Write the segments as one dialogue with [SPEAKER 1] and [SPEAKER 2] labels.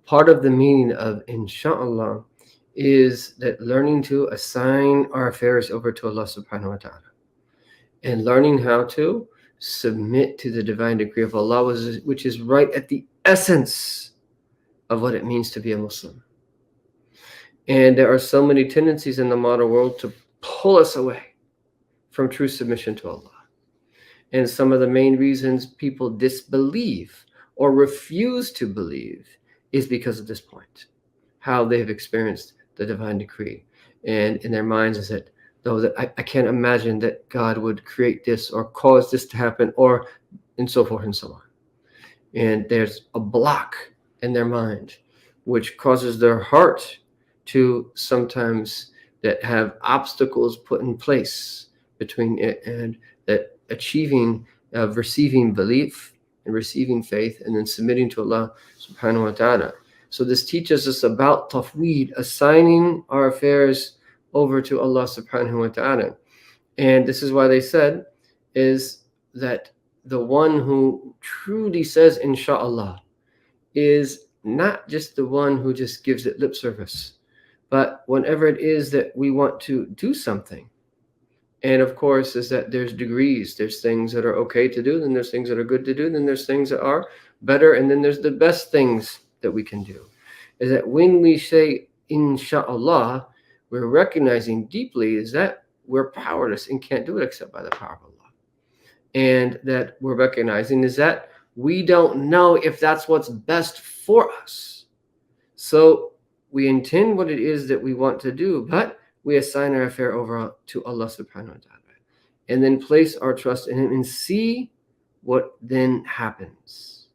[SPEAKER 1] part of the meaning of Insha Allah is that learning to assign our affairs over to Allah subhanahu wa ta'ala and learning how to submit to the divine decree of Allah, which is right at the essence of what it means to be a Muslim. And there are so many tendencies in the modern world to pull us away from true submission to Allah. And some of the main reasons people disbelieve or refuse to believe is because of this point, how they've experienced the divine decree. And in their minds is that, though, that I can't imagine that God would create this or cause this to happen, or and so forth and so on. And there's a block in their mind, which causes their heart to sometimes that have obstacles put in place between it and that achieving of receiving belief and receiving faith and then submitting to Allah subhanahu wa ta'ala. So this teaches us about tafweed, assigning our affairs over to Allah subhanahu wa ta'ala. And this is why they said is that the one who truly says Insha Allah is not just the one who just gives it lip service, but whenever it is that we want to do something. And of course, is that there's degrees. There's things that are okay to do, then there's things that are good to do, then there's things that are better, and then there's the best things that we can do. Is that when we say Insha Allah, we're recognizing deeply is that we're powerless and can't do it except by the power of Allah. And that we're recognizing is that we don't know if that's what's best for us. So we intend what it is that we want to do, but we assign our affair over to Allah subhanahu wa ta'ala and then place our trust in Him and see what then happens.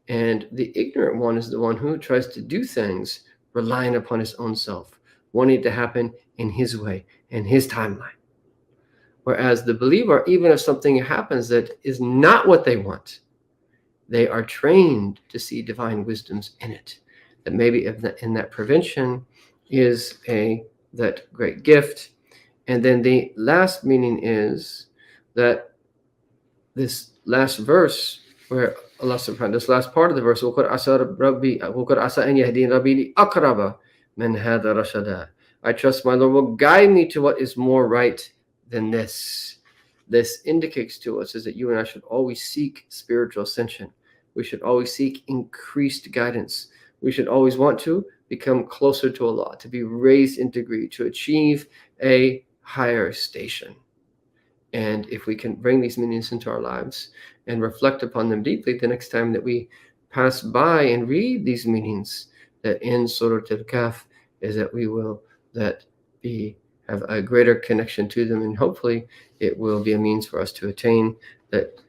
[SPEAKER 1] And the ignorant one is the one who tries to do things relying upon his own self, wanting it to happen in his way, in his timeline. Whereas the believer, even if something happens that is not what they want, they are trained to see divine wisdoms in it. That maybe in that prevention is that great gift. And then the last meaning is that this last verse where Allah subhanahu, this last part of the verse, وَقَدْ عَسَى أَنْ يَهْدِينَ رَبِّي لِأَقْرَبَ مِنْ هَذَا رَشَدًا. I trust my Lord will guide me to what is more right than this. This indicates to us is that you and I should always seek spiritual ascension. We should always seek increased guidance. We should always want to become closer to Allah, to be raised in degree, to achieve a higher station. And if we can bring these meanings into our lives and reflect upon them deeply, the next time that we pass by and read these meanings that in Surah Al-Kahf, is that we will have a greater connection to them, and hopefully it will be a means for us to attain that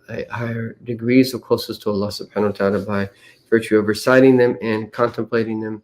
[SPEAKER 1] a higher degrees of closeness to Allah subhanahu wa ta'ala by virtue of reciting them and contemplating them